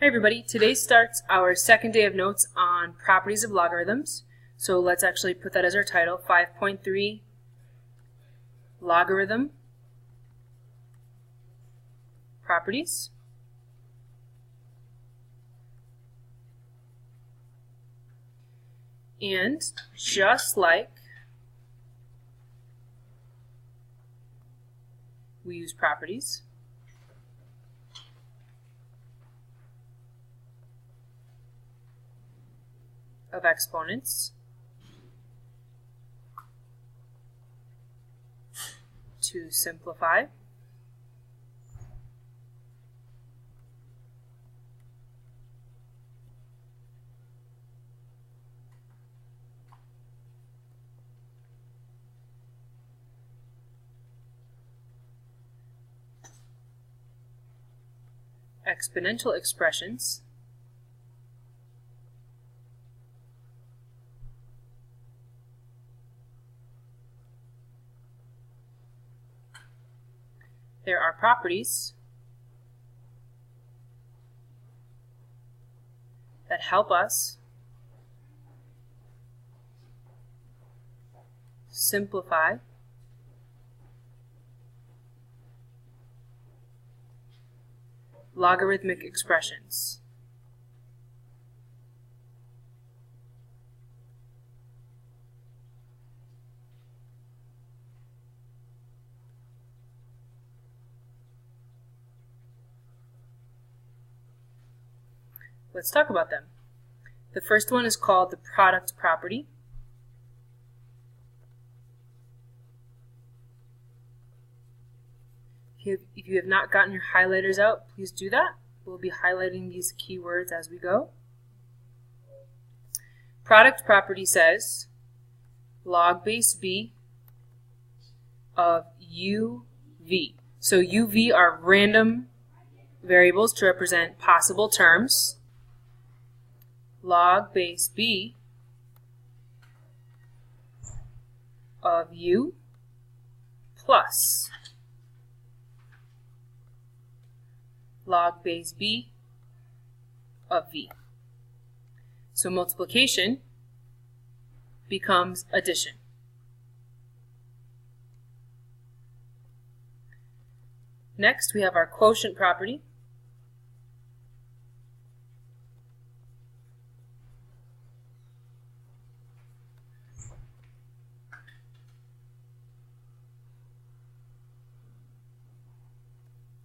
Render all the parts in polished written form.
Hey everybody, today starts our second day of notes on properties of logarithms. So let's actually put that as our title, 5.3 Logarithm Properties. And just like we use properties, of exponents to simplify. Exponential expressions there are properties that help us simplify logarithmic expressions. Let's talk about them. The first one is called the product property. If you have not gotten your highlighters out, please do that. We'll be highlighting these keywords as we go. Product property says log base b of uv. So uv are random variables to represent possible terms. Log base b of u plus log base b of v. So multiplication becomes addition. Next, we have our quotient property.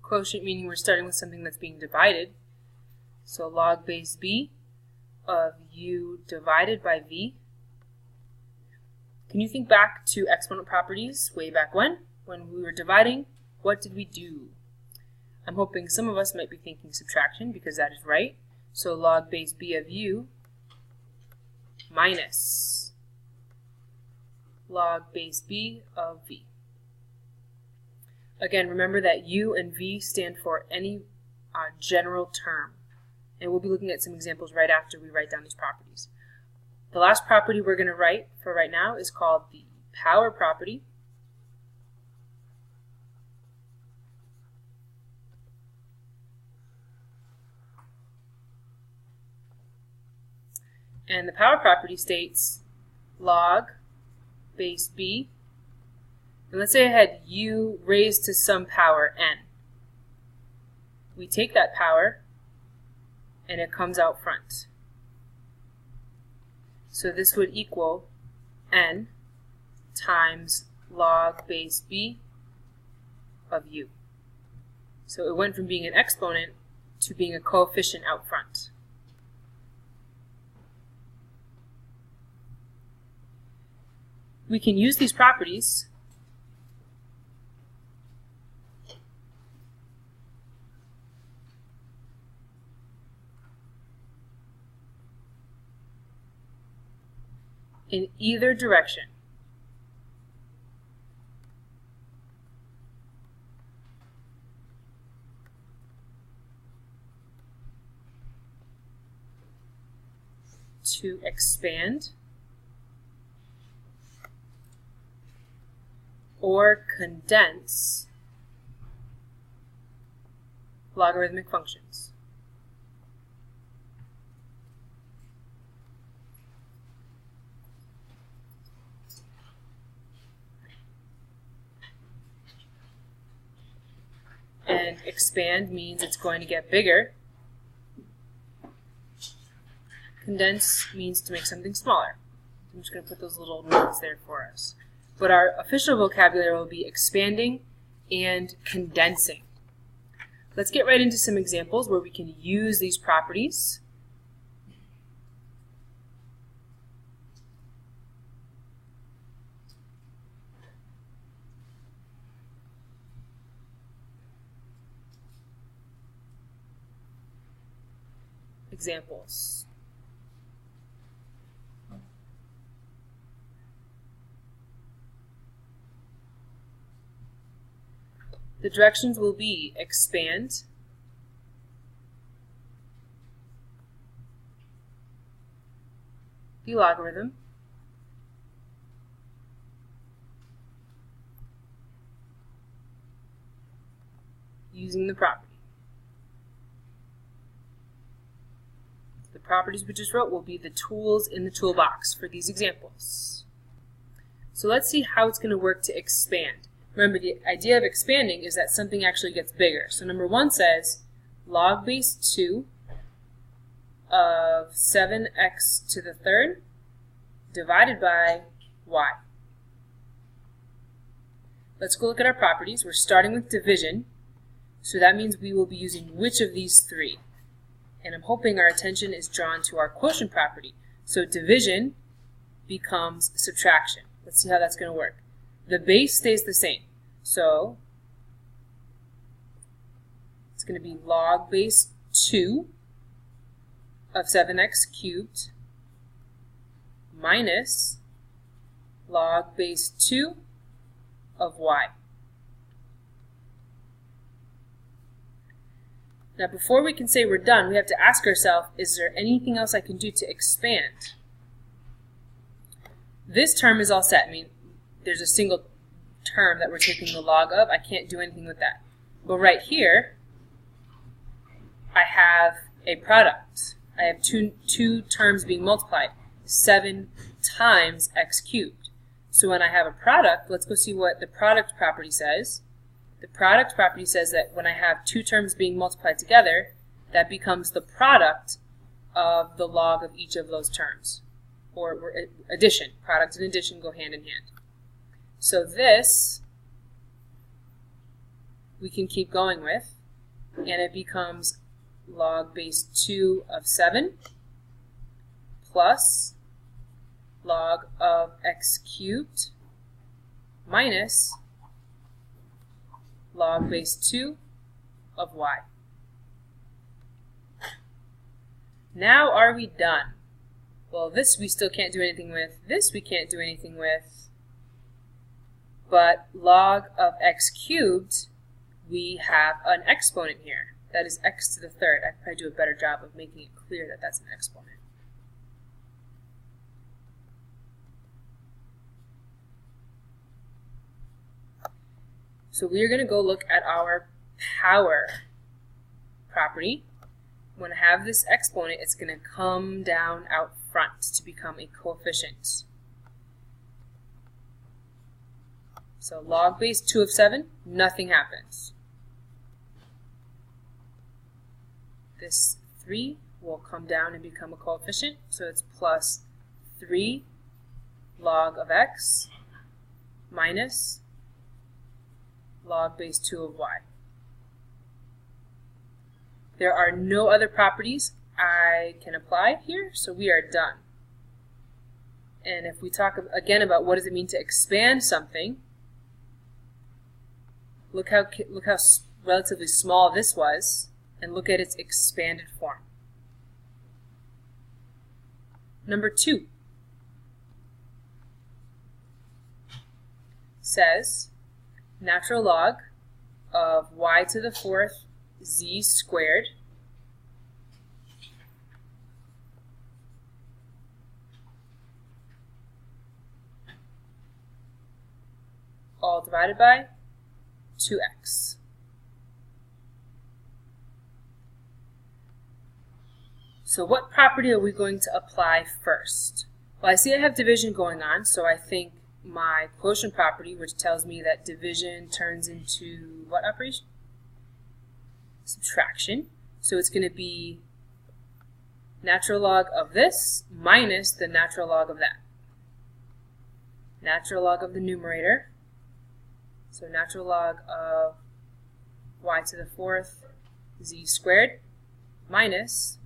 Quotient meaning we're starting with something that's being divided. So log base b of u divided by v. Can you think back to exponent properties way back when we were dividing? What did we do? I'm hoping some of us might be thinking subtraction because that is right. So log base b of u minus log base b of v. Again, remember that u and v stand for any general term. And we'll be looking at some examples right after we write down these properties. The last property we're going to write for right now is called the power property. And the power property states log base b. And let's say I had u raised to some power n. We take that power and it comes out front. So this would equal n times log base b of u. So it went from being an exponent to being a coefficient out front. We can use these properties in either direction. To expand or condense logarithmic functions. expand means it's going to get bigger. Condense means to make something smaller. I'm just going to put those little notes there for us. But our official vocabulary will be expanding and condensing. Let's get right into some examples where we can use these properties. Examples. The directions will be expand, the logarithm, using the property. The properties we just wrote will be the tools in the toolbox for these examples. So let's see how it's going to work to expand. Remember, the idea of expanding is that something actually gets bigger. So number 1 says log base 2 of 7x to the third divided by y. Let's go look at our properties. We're starting with division, so that means we will be using which of these 3? And I'm hoping our attention is drawn to our quotient property. So division becomes subtraction. Let's see how that's going to work. The base stays the same. So it's going to be log base 2 of 7x cubed minus log base 2 of y. Now before we can say we're done, we have to ask ourselves, is there anything else I can do to expand? This term is all set. I mean, there's a single term that we're taking the log of. I can't do anything with that. But right here, I have a product. I have two terms being multiplied. 7 times x cubed. So when I have a product, let's go see what the product property says. The product property says that when I have 2 terms being multiplied together, that becomes the product of the log of each of those terms. Or addition. Product and addition go hand in hand. So this we can keep going with, and it becomes log base 2 of 7 plus log of x cubed minus log base 2 of y. Now are we done? Well, this we still can't do anything with. This we can't do anything with. But log of x cubed, we have an exponent here. That is x to the third. I could probably do a better job of making it clear that that's an exponent. So we are going to go look at our power property. When I have this exponent, it's going to come down out front to become a coefficient. So log base 2 of 7, nothing happens. This 3 will come down and become a coefficient, so it's plus 3 log of x minus log base 2 of y. There are no other properties I can apply here, so we are done. And if we talk again about what does it mean to expand something, look how relatively small this was, and look at its expanded form. Number 2 says natural log of y to the 4th z squared all divided by 2x. So what property are we going to apply first? Well, I see I have division going on, so I think my quotient property, which tells me that division turns into what operation? subtraction. So it's going to be natural log of this minus the natural log of that. Natural log of the numerator. So natural log of y to the fourth z squared minus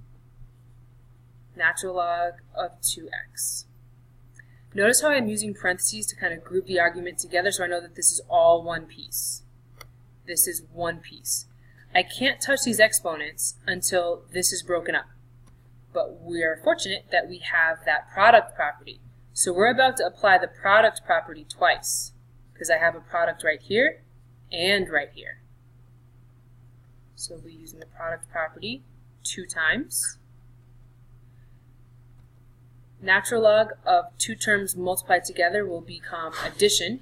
natural log of 2x. Notice how I'm using parentheses to kind of group the argument together so I know that this is all one piece. This is one piece. I can't touch these exponents until this is broken up. But we are fortunate that we have that product property. So we're about to apply the product property twice because I have a product right here and right here. So we'll be using the product property 2 times. Natural log of 2 terms multiplied together will become addition.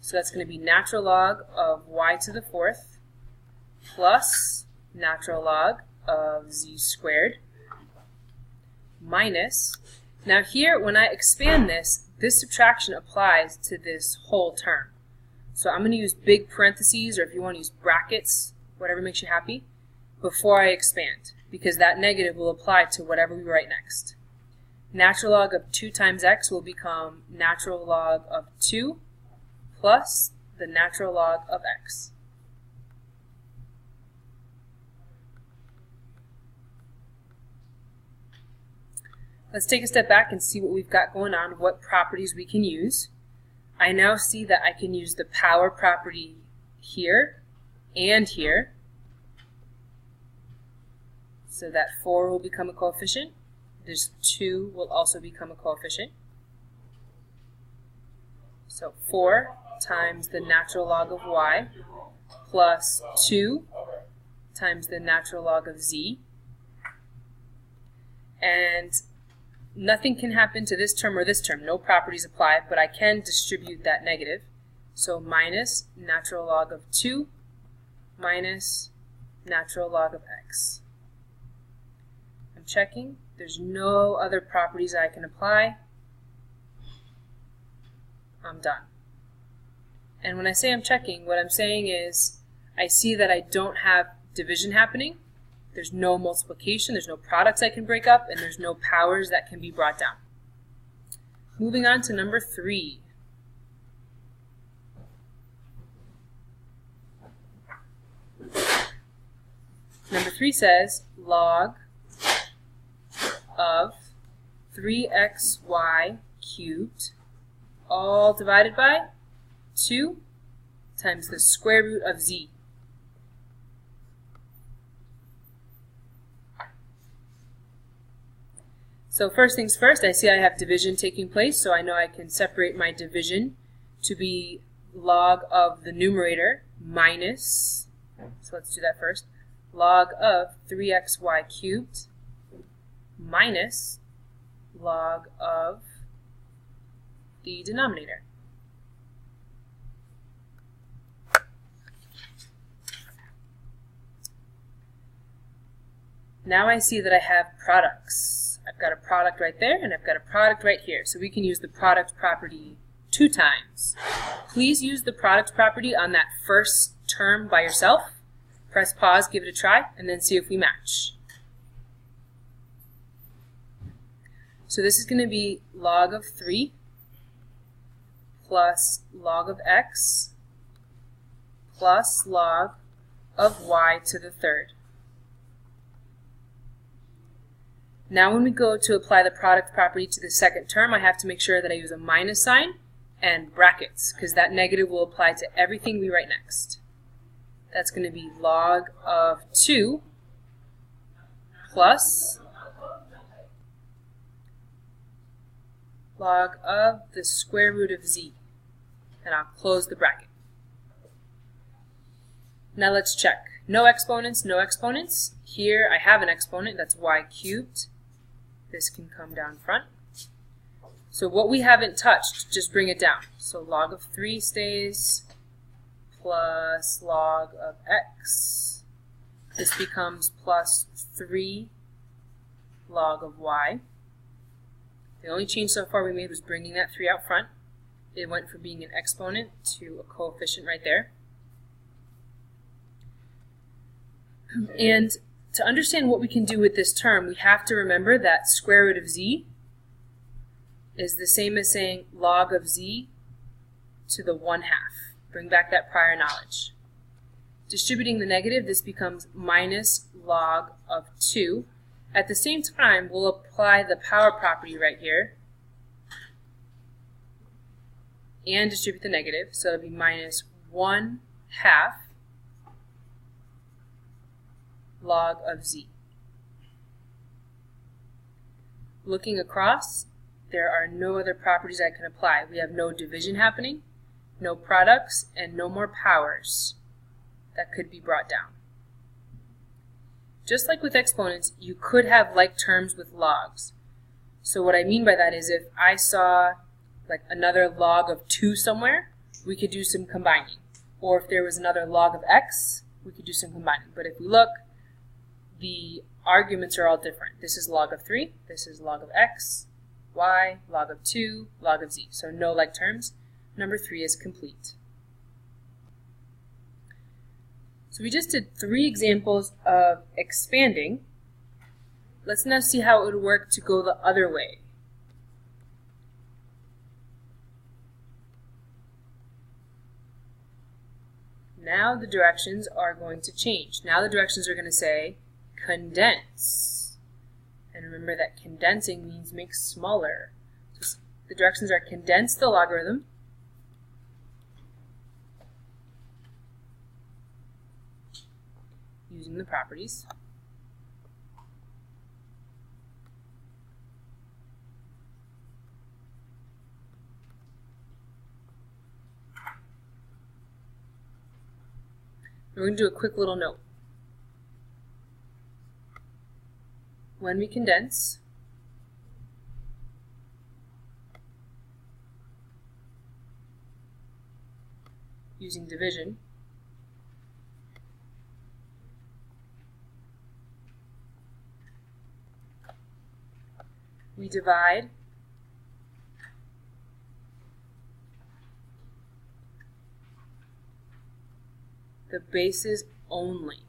So that's going to be natural log of y to the fourth plus natural log of z squared minus, now here when I expand this, this subtraction applies to this whole term. So I'm going to use big parentheses, or if you want to use brackets, whatever makes you happy, before I expand, because that negative will apply to whatever we write next. Natural log of 2 times x will become natural log of 2 plus the natural log of x. Let's take a step back and see what we've got going on, what properties we can use. I now see that I can use the power property here and here. So that 4 will become a coefficient. This 2 will also become a coefficient. So 4 times the natural log of y plus 2 times the natural log of z. And nothing can happen to this term or this term. No properties apply, but I can distribute that negative. So minus natural log of 2 minus natural log of x. I'm checking. There's no other properties I can apply. I'm done. And when I say I'm checking, what I'm saying is I see that I don't have division happening. There's no multiplication, there's no products I can break up, and there's no powers that can be brought down. Moving on to number 3. Number 3 says log of 3xy cubed all divided by 2 times the square root of z. So first things first, I see I have division taking place, so I know I can separate my division to be log of the numerator minus, so let's do that first, log of 3xy cubed minus log of the denominator. Now I see that I have products. I've got a product right there, and I've got a product right here. So we can use the product property 2 times. Please use the product property on that first term by yourself. Press pause, give it a try, and then see if we match. So this is going to be log of 3 plus log of x plus log of y to the third. Now when we go to apply the product property to the second term, I have to make sure that I use a minus sign and brackets, because that negative will apply to everything we write next. That's going to be log of 2 plus log of the square root of z. And I'll close the bracket. Now let's check. No exponents, no exponents. Here I have an exponent, that's y cubed. This can come down front. So what we haven't touched, just bring it down. So log of 3 stays, plus log of x. This becomes plus 3 log of y. The only change so far we made was bringing that 3 out front. It went from being an exponent to a coefficient right there. And to understand what we can do with this term, we have to remember that square root of z is the same as saying log of z to the 1/2. Bring back that prior knowledge. Distributing the negative, this becomes minus log of 2. At the same time, we'll apply the power property right here and distribute the negative, so it'll be minus 1/2 log of z. Looking across, there are no other properties I can apply. We have no division happening, no products, and no more powers that could be brought down. Just like with exponents, you could have like terms with logs. So what I mean by that is if I saw like another log of 2 somewhere, we could do some combining. Or if there was another log of x, we could do some combining. But if we look, the arguments are all different. This is log of 3, this is log of x, y, log of 2, log of z. So no like terms. Number 3 is complete. So we just did 3 examples of expanding. Let's now see how it would work to go the other way. Now the directions are going to change. Now the directions are going to say condense. And remember that condensing means make smaller. So the directions are condense the logarithm, using the properties, we're going to do a quick little note. When we condense, using division, we divide the bases only.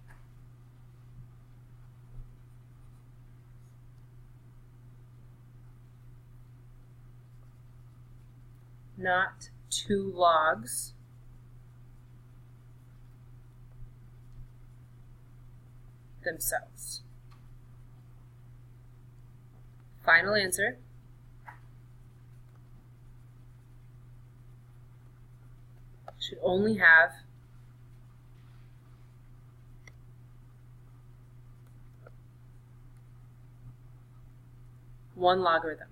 Not 2 logs themselves. Final answer should only have one logarithm.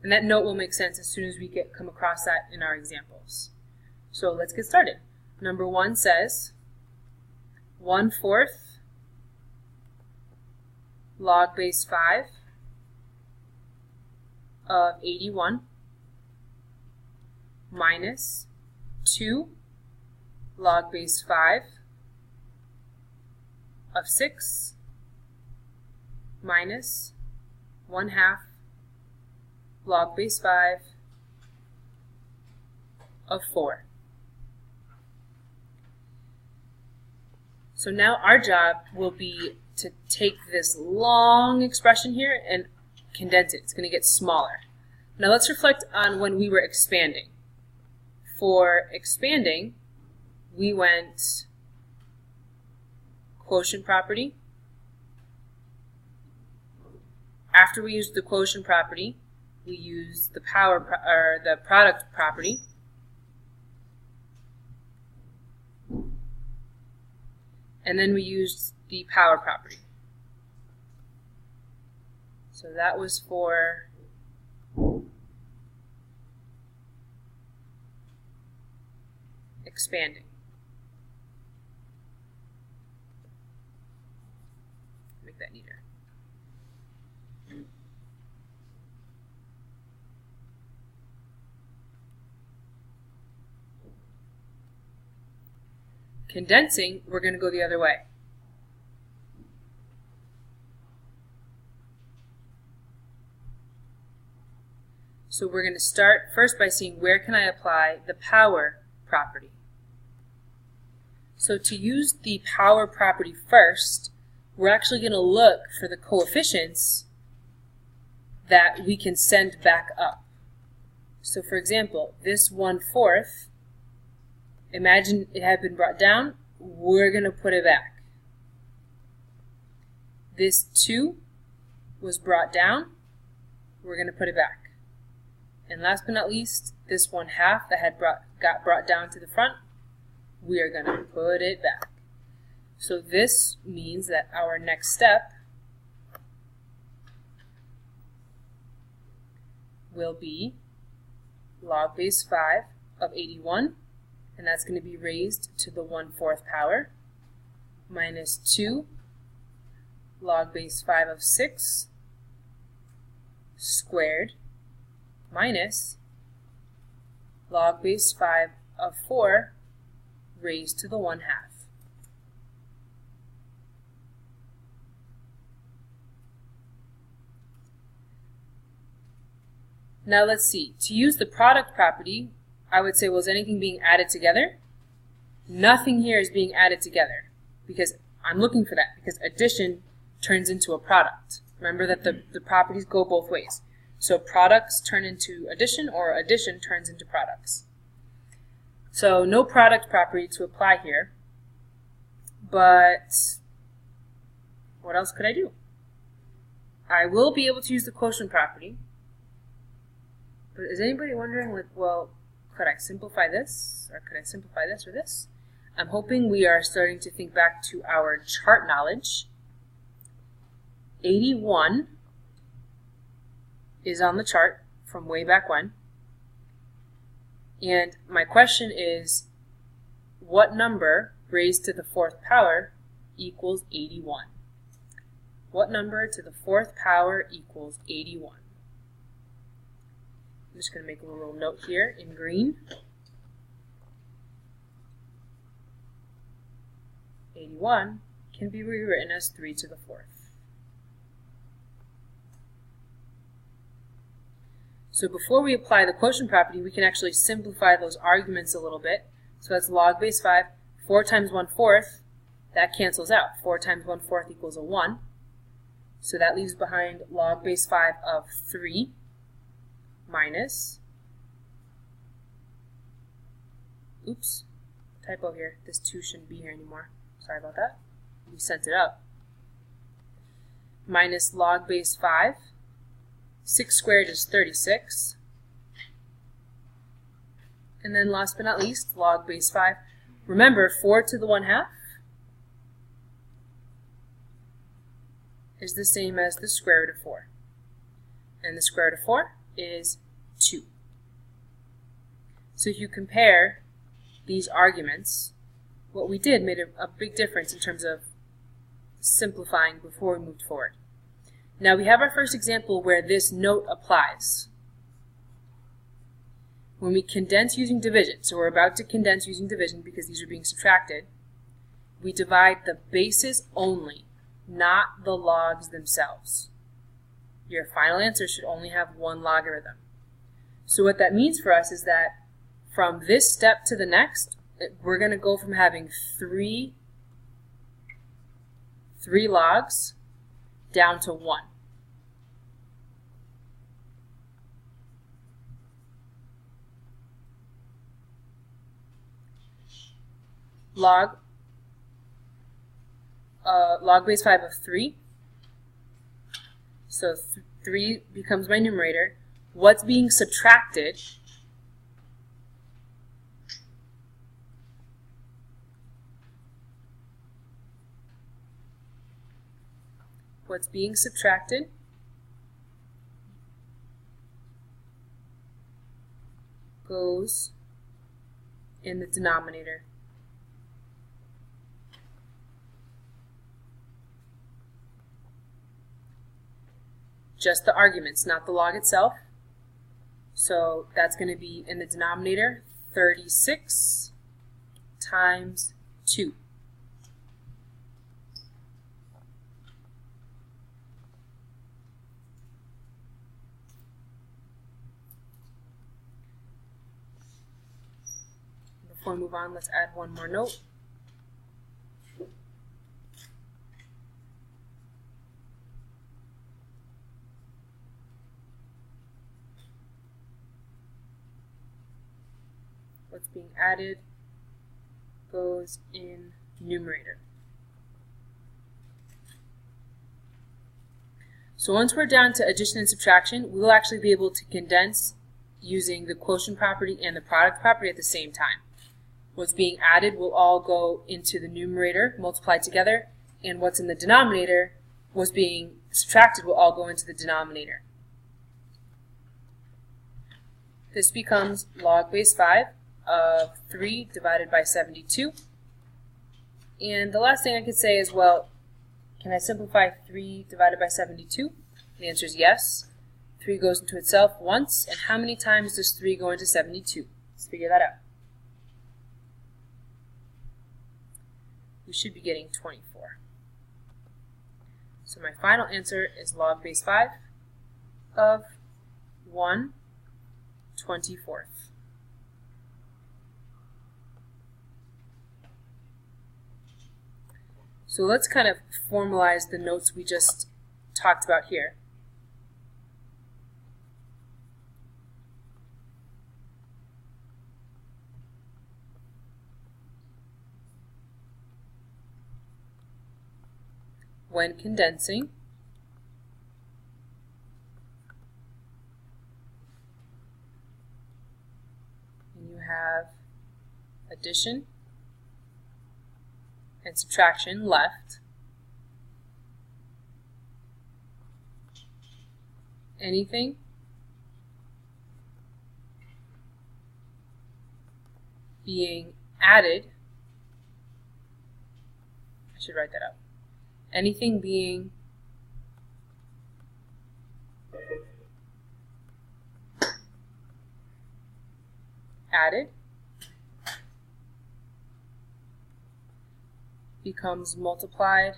And that note will make sense as soon as we come across that in our examples. So let's get started. Number 1 says 1/4 log base 5 of 81 minus 2 log base 5 of 6 minus 1/2 log base 5 of 4. So now our job will be to take this long expression here and condense it. It's going to get smaller. Now let's reflect on when we were expanding. For expanding, we went quotient property. After we used the quotient property, we used the the product property. And then we used the power property. So that was for expanding. Make that neater. Condensing, we're going to go the other way. So we're going to start first by seeing where can I apply the power property. So to use the power property first, we're actually going to look for the coefficients that we can send back up. So for example, this 1/4, imagine it had been brought down, we're going to put it back. This 2 was brought down, we're going to put it back. And last but not least, this 1/2 that got brought down to the front, we are going to put it back. So this means that our next step will be log base 5 of 81, and that's going to be raised to the 1/4 power, minus 2 log base 5 of 6 squared, minus log base 5 of 4 raised to the 1/2. Now let's see. To use the product property, I would say, well, is anything being added together? Nothing here is being added together because I'm looking for that, because addition turns into a product. Remember that the properties go both ways. So products turn into addition, or addition turns into products. So no product property to apply here, but what else could I do? I will be able to use the quotient property, but is anybody wondering, like, well, could I simplify this, or could I simplify this or this? I'm hoping we are starting to think back to our chart knowledge. 81 is on the chart from way back when. And my question is, what number raised to the 4th power equals 81? What number to the 4th power equals 81? I'm just going to make a little note here in green. 81 can be rewritten as 3 to the 4th. So before we apply the quotient property, we can actually simplify those arguments a little bit. So that's log base 5, 4 times 1/4, that cancels out. 4 times 1/4 equals a 1. So that leaves behind log base 5 of 3 minus, oops, typo here, this 2 shouldn't be here anymore. Sorry about that. We sent it up. Minus log base 5. 6 squared is 36. And then last but not least, log base 5. Remember, 4 to the 1/2 is the same as the square root of 4. And the square root of 4 is 2. So if you compare these arguments, what we did made a big difference in terms of simplifying before we moved forward. Now we have our first example where this note applies. When we condense using division, so we're about to condense using division because these are being subtracted, we divide the bases only, not the logs themselves. Your final answer should only have one logarithm. So what that means for us is that from this step to the next, we're going to go from having three logs down to 1. Log base 5 of 3. So 3 becomes my numerator. What's being subtracted goes in the denominator. Just the arguments, not the log itself. So that's going to be in the denominator 36 times 2. before we move on, let's add one more note. What's being added goes in numerator. So once we're down to addition and subtraction, we'll actually be able to condense using the quotient property and the product property at the same time. What's being added will all go into the numerator, multiplied together, and what's in the denominator, what's being subtracted, will all go into the denominator. This becomes log base 5 of 3 divided by 72. And the last thing I could say is, well, can I simplify 3 divided by 72? The answer is yes. 3 goes into itself once, and how many times does 3 go into 72? Let's figure that out. We should be getting 24. So my final answer is log base 5 of 1/24. So let's kind of formalize the notes we just talked about here. When condensing, and you have addition and subtraction left, anything being added, I should write that out, anything being added becomes multiplied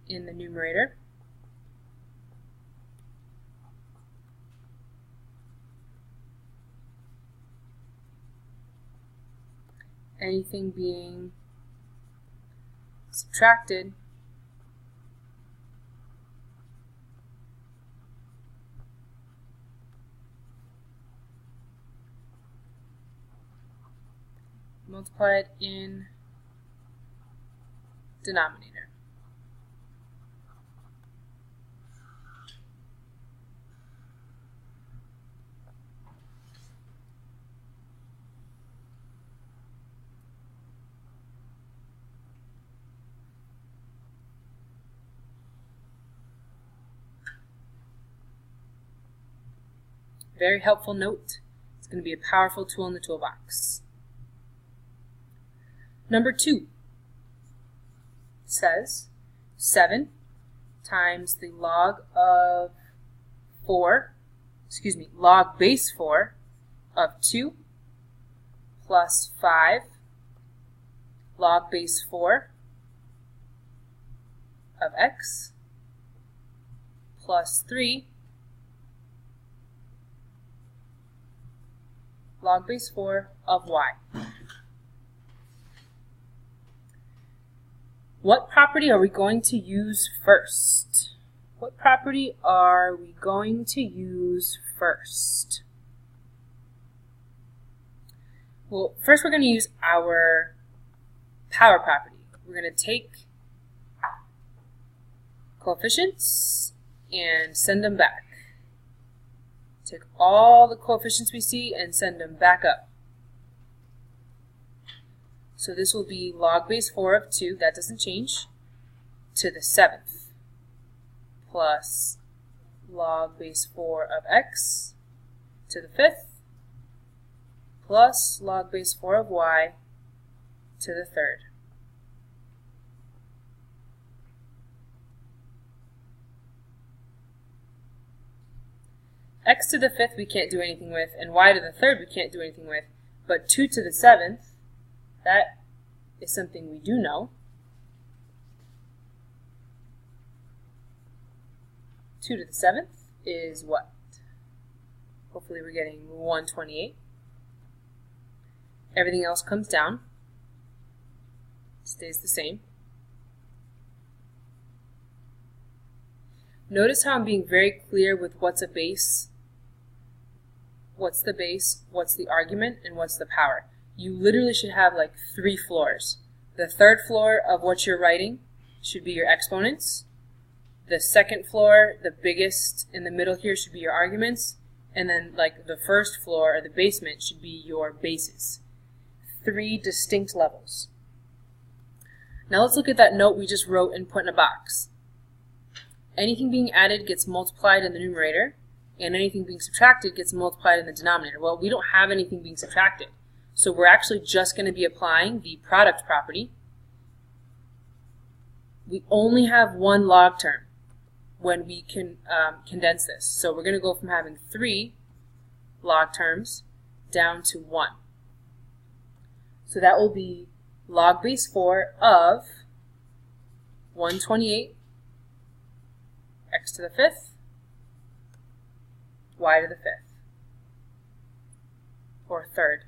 in the numerator. Anything being subtracted multiplied in denominator. Very helpful note. It's going to be a powerful tool in the toolbox. Number 2 says 7 times the log base 4 of 2 plus 5 log base 4 of x plus 3 log base 4 of y. What property are we going to use first? What property are we going to use first? Well, first we're going to use our power property. We're going to take coefficients and send them back. Take all the coefficients we see and send them back up. So this will be log base 4 of 2, that doesn't change, to the 7th, plus log base 4 of x to the 5th, plus log base 4 of y to the 3rd. X to the 5th we can't do anything with, and y to the 3rd we can't do anything with, but 2 to the 7th, that is something we do know. 2 to the 7th is what? Hopefully we're getting 128. Everything else comes down, stays the same. Notice how I'm being very clear with what's a base, what's the base, what's the argument, and what's the power. You literally should have like 3 floors. The third floor of what you're writing should be your exponents. The second floor, the biggest in the middle here, should be your arguments. And then like the first floor or the basement should be your bases. 3 distinct levels. Now let's look at that note we just wrote and put in a box. Anything being added gets multiplied in the numerator, and anything being subtracted gets multiplied in the denominator. Well, we don't have anything being subtracted, so we're actually just going to be applying the product property. We only have 1 log term when we can condense this. So we're going to go from having 3 log terms down to 1. So that will be log base 4 of 128 x to the 5th, y to the 5th, or 3rd.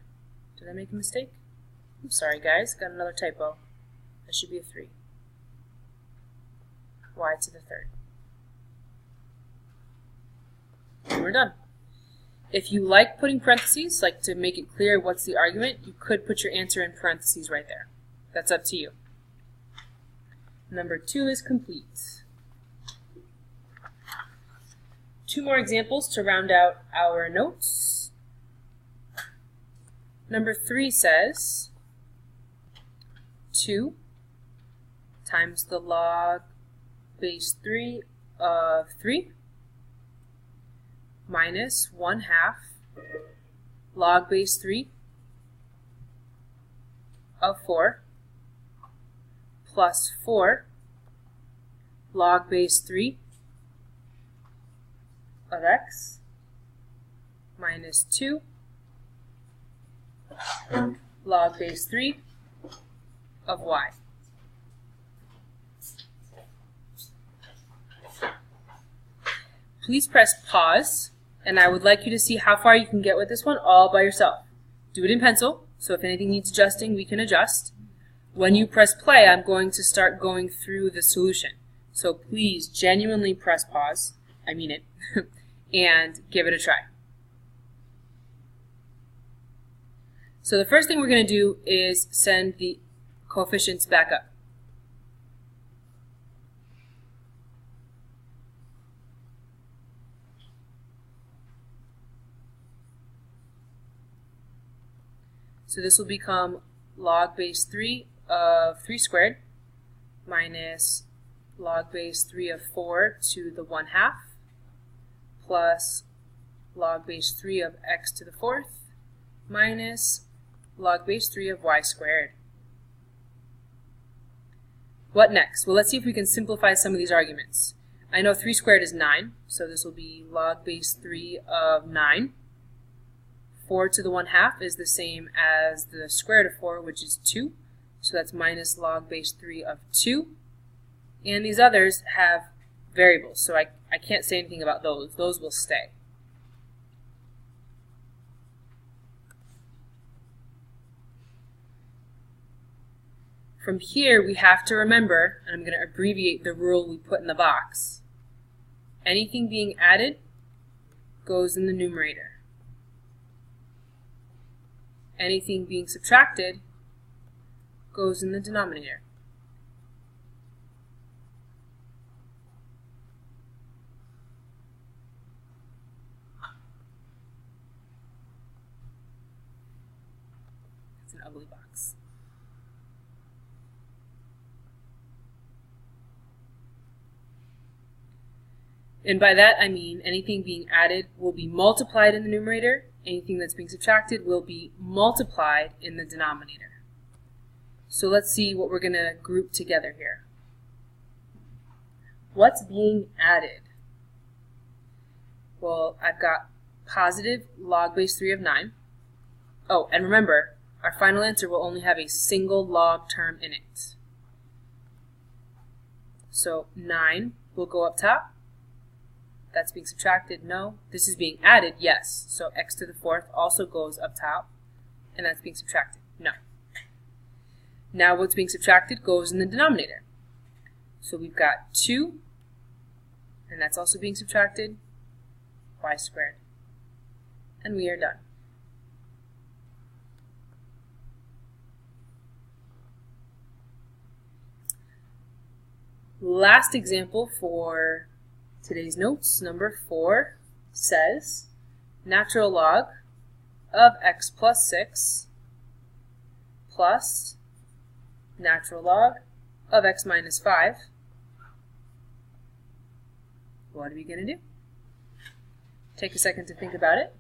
Did I make a mistake? I'm sorry guys, got another typo. That should be a 3. Y to the 3rd. And we're done. If you like putting parentheses, like to make it clear what's the argument, you could put your answer in parentheses right there. That's up to you. Number 2 is complete. 2 more examples to round out our notes. Number 3 says 2 times the log base 3 of 3 minus 1/2 log base 3 of 4 plus 4 log base 3 of x minus 2 log base 3 of y. Please press pause, and I would like you to see how far you can get with this one all by yourself. Do it in pencil, so if anything needs adjusting, we can adjust. When you press play, I'm going to start going through the solution. So please genuinely press pause, I mean it, and give it a try. So the first thing we're going to do is send the coefficients back up. So this will become log base 3 of 3 squared minus log base 3 of 4 to the 1/2 plus log base 3 of x to the 4th minus log base 3 of y squared. What next? Well, let's see if we can simplify some of these arguments. I know 3 squared is 9, so this will be log base 3 of 9. 4 to the 1/2 is the same as the square root of 4, which is 2. So that's minus log base 3 of 2. And these others have variables, so I can't say anything about those. Those will stay. From here, we have to remember, and I'm going to abbreviate the rule we put in the box. Anything being added goes in the numerator. Anything being subtracted goes in the denominator. It's an ugly box. And by that I mean anything being added will be multiplied in the numerator. Anything that's being subtracted will be multiplied in the denominator. So let's see what we're going to group together here. What's being added? Well, I've got positive log base 3 of 9. Oh, and remember, our final answer will only have a single log term in it. So 9 will go up top. That's being subtracted, no. This is being added, yes. So x to the 4th also goes up top. and that's being subtracted? No. Now what's being subtracted goes in the denominator. So we've got 2, and that's also being subtracted, y squared. And we are done. Last example for today's notes, number 4, says natural log of x plus 6 plus natural log of x minus 5. What are we going to do? Take a second to think about it.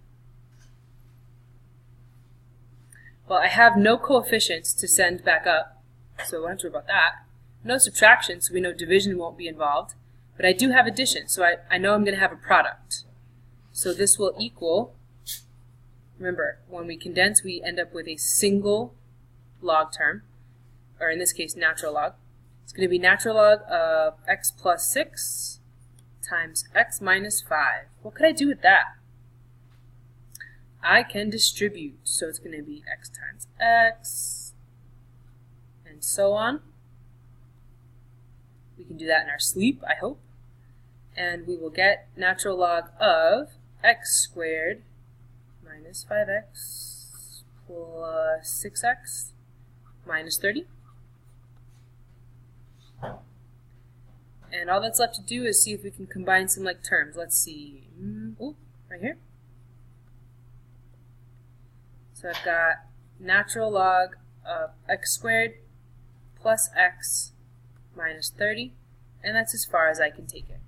Well, I have no coefficients to send back up, so I won't worry about that. No subtraction, so we know division won't be involved. But I do have addition, so I know I'm going to have a product. So this will equal, remember, when we condense, we end up with a single log term, or in this case, natural log. It's going to be natural log of x plus 6 times x minus 5. What could I do with that? I can distribute, so it's going to be x times x, and so on. We can do that in our sleep, I hope. And we will get natural log of x squared minus 5x plus 6x minus 30. And all that's left to do is see if we can combine some like terms. Let's see. Oh, right here. So I've got natural log of x squared plus x minus 30, and that's as far as I can take it.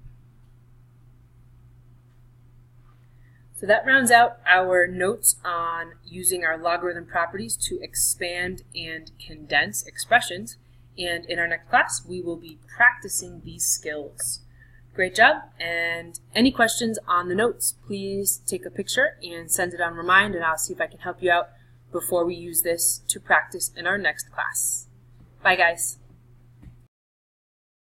So that rounds out our notes on using our logarithm properties to expand and condense expressions. And in our next class, we will be practicing these skills. Great job, and any questions on the notes, please take a picture and send it on Remind, and I'll see if I can help you out before we use this to practice in our next class. Bye, guys.